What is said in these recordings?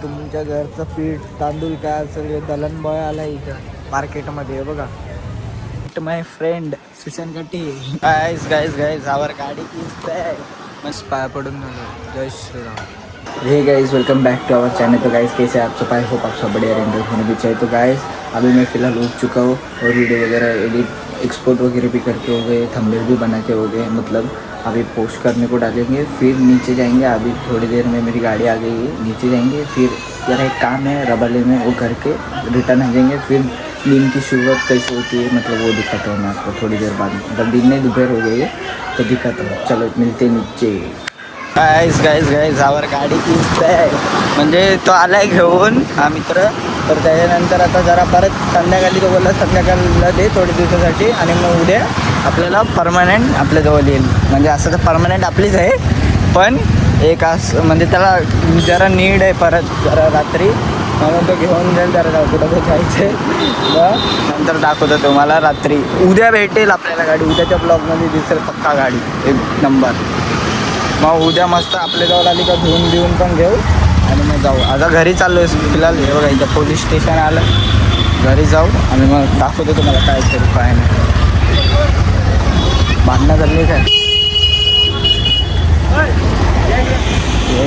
तुमच्या घरचं पीठ तांदूळ काय असेल दलन बॉय आला इथं मार्केटमध्ये बघा. माय फ्रेंड सुशांत कटी. गाइस गाइस गाइस आवर गाड़ी की मस्त पाया पड़ून जय Shri Ram. Hey guys welcome back to our channel. तो गाइस कैसे आप सब? आई होप आप सब बढ़िया रेंज होने भी चाहिए. तो गाइस अभी मैं फ़िलहाल उठ चुका हूँ और वीडियो वगैरह एडिट एक्सपोर्ट वगैरह भी करके हो गए, थंबनेल भी बना के हो गए. मतलब अभी पोस्ट करने को डालेंगे, फिर नीचे जाएंगे. अभी थोड़ी देर में मेरी गाड़ी आ गई है, नीचे जाएंगे. फिर यार एक काम है रबाले में, वो करके रिटर्न आ जाएंगे. फिर दिन की शुरुआत कैसे होती है मतलब वो दिखाता हूँ मैं आपको थोड़ी देर बाद. मतलब दिन नहीं दोपहर हो गई है तो दिखाता हूँ. चलो मिलते नीचे. गाइस गाइस गाइस आवर गाडी की म्हणजे तो आलाय घेऊन हा मित्र. तर त्याच्यानंतर आता जरा परत संध्याकाळी तो बोलला संध्याकाळला दे थोड्या दिवसासाठी आणि मग उद्या आपल्याला परमनंट आपल्याजवळ येईल. म्हणजे असं तर परमनंट आपलीच आहे पण एक असं म्हणजे त्याला जरा नीड आहे परत जरा रात्री म्हणून तो घेऊन जाईल. जरा कुठं तो जायचं मग नंतर दाखवतो तुम्हाला रात्री. उद्या भेटेल आपल्याला गाडी, उद्याच्या ब्लॉगमध्ये दिसेल पक्का गाडी एक नंबर. मग उद्या मस्त आपल्याजवळ आली का धुवून बिवून पण घेऊ आणि मग जाऊ. आता घरी चाललो आहे फिलहाल. हे बघा इथं पोलीस स्टेशन आलं, घरी जाऊ आणि मग दाखवतो तुम्हाला काय करू काय नाही. भांडणं चालली काय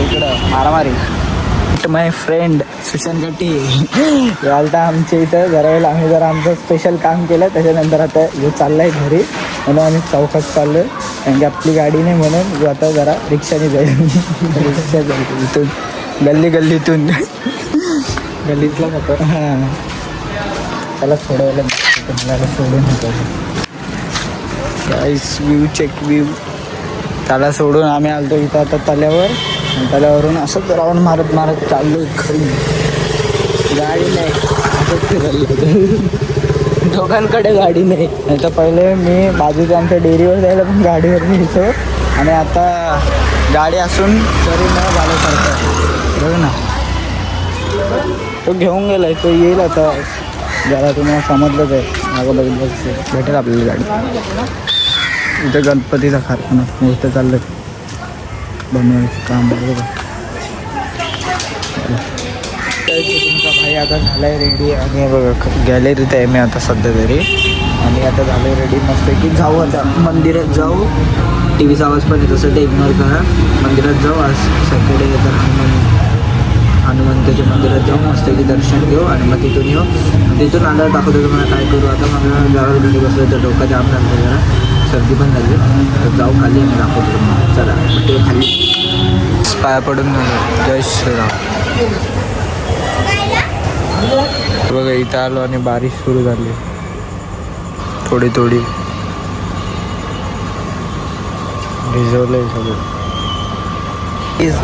इकडं मारामारी. माय फ्रेंड सुशांत कटी आलता आमच्या इथं. जरा वेळेला आम्ही जरा आमचं स्पेशल काम केलं त्याच्यानंतर आता जो चालला आहे घरी म्हणून आम्ही चौकात चाललो आहे. कारण की आपली गाडी नाही म्हणून जो आता जरा रिक्षाने जाईल. रिक्षा जाईल इथून गल्लीतून गल्लीतला नको. हां त्याला थोड्या वेळेला मला सोडून होतो. गाईस व्ह्यू चेक व्ह्यू. त्याला सोडून आम्ही आलतो इथं आता तल्यावर. तल्यावरून असंच राऊंड मारत मारत चाललो घरी. गाडी नाही असंच फिरली होतं. दोघांकडे गाडी नाही. नाही तर पहिले मी बाजूच्या आमच्या डेअरीवर जायला पण गाडीवर यायचो आणि आता गाडी असून तरी न झाल्यासारखं बघ ना. तो घेऊन गेला आहे, तो येईल आता. जरा तुम्हाला समजलंच आहे मागं बघितलं भेटेल आपल्याला गाडी. इथं गणपतीचा कारखाना मोठं चाललं बनवायचं काम बघा. तुमचा भाई आता झाला आहे रेडी आणि बघा गॅलरीत आहे मी आता सध्या तरी. आणि आता झालं आहे रेडी मस्त की जाऊ आता मंदिरात जाऊ. टी व्हीचा आवाज पण येत असेल ते इग्नोर करा. मंदिरात जाऊ आज सॅटर्डे तर हनुमंताच्या मंदिरात जाऊ मस्त की दर्शन घेऊ आणि मग तिथून येऊ. तिथून आल्यावर दाखवतो तुम्हाला काय करू. आता मला जरा घरी बसलं तर डोका जाम झालं जरा, सर्दी पण झाली तर जाऊ खाली आणि दाखवतो तुम्हाला. चला ते खाली पाया पडून जय श्रीराम. बघा इथं आलो आणि बारिश सुरू झाली थोडी थोडी. भिजवलंय सगळं.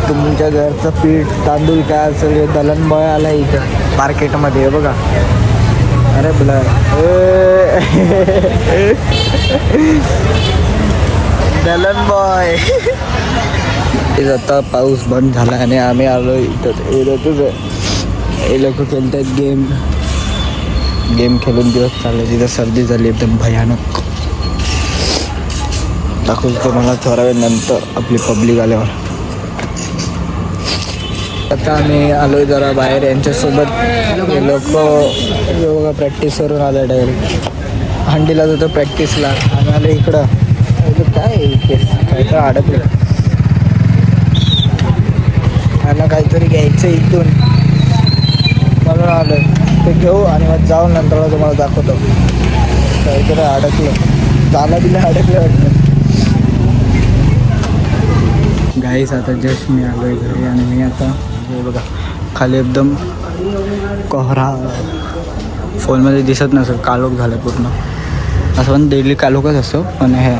तुमच्या घरचं पीठ तांदूळ काय असेल दलन बॉय आला इथं मार्केटमध्ये बघा. अरे ब्लर दलन बॉय. आता पाऊस बंद झाला आणि आम्ही आलो इथं एरियातच आहे. हे लोक खेळतात गेम खेळून दिवस चालले. तिथं सर्दी झाली एकदम भयानक. दाखवतो मला थोडा वेळ नंतर आपली पब्लिक आल्यावर. आता आम्ही आलो जरा बाहेर यांच्यासोबत. हे लोक बघा प्रॅक्टिसवरून आलं डायरेक्ट. हंडीला जातो प्रॅक्टिसला आम्ही आलो इकडं. काय काय तर अडकलं. मला काहीतरी घ्यायचं इथून म्हणून आलो ते घेऊ आणि मग जाऊन नंतर तुम्हाला दाखवतो. काहीतरी अडकलं ताला बिला अडकलं वाटतं. गाईस आता जस्ट मी आलो आहे घरी आणि मी आता हे बघा खाली एकदम कोहरा फोनमध्ये दिसत नसेल कालोख झालं पूर्ण. असं पण डेली कालोखच असतो पण हे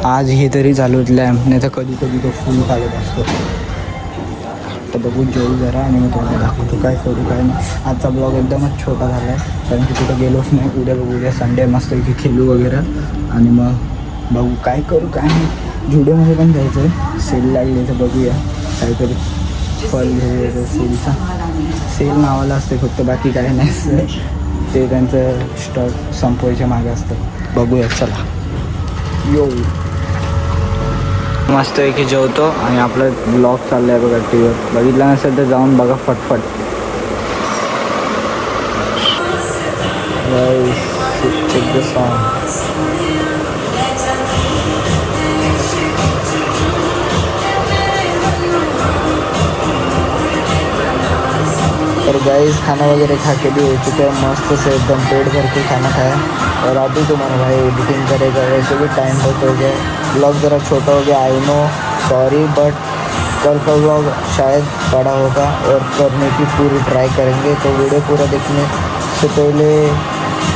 आज हे तरी चालू लॅम्प नाही तर कधी कधी तो फुल कालोख असतो. तर बघून जेवू जरा आणि मग तुम्हाला दाखवतो काय करू काय नाही. आजचा ब्लॉग एकदमच छोटा झाला आहे कारण की कुठं गेलोच नाही. उद्या बघू, उद्या संडे मस्त की खेळू वगैरे आणि मग बघू काय करू काय नाही. जुडिओमध्ये पण जायचं आहे, सेल लागले तर बघूया काहीतरी फल घेऊ. सेलचा सेल नावाला असते फक्त, बाकी काही नाही. ते त्यांचं स्टॉक संपवायच्या मागे असतं. बघूया चला. यो मस्तपैकी जेवतो आणि आपलं ब्लॉग चाललाय बघा टीव्हीवर. बघितला नसेल तर जाऊन बघा फटफट. Check the song. और गाइस खाना वगैरह खा के भी हो चुका है, मस्त से एकदम पेट भर के खाना खाया. और अभी तुम्हारा भाई एडिटिंग करेगा, वैसे भी टाइम बहुत हो गया. ब्लॉग ज़रा छोटा हो गया, आई नो, सॉरी, बट कल का ब्लॉग शायद बड़ा होगा और करने की पूरी ट्राई करेंगे. तो वीडियो पूरा देखने से पहले,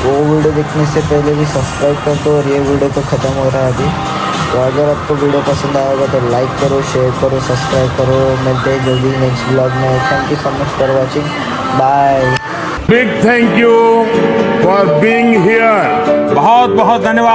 वो वीडियो देखने से पहले भी सब्सक्राइब कर दो. और ये वीडियो तो ख़त्म हो रहा है अभी. तो अगर आपको वीडियो पसंद आया होगा तो लाइक करो, शेयर करो, सब्सक्राइब करो. मिलते हैं जल्दी नेक्स्ट ब्लॉग में. Thank you so much for watching. Bye. Big thank you for being here. बहुत बहुत धन्यवाद.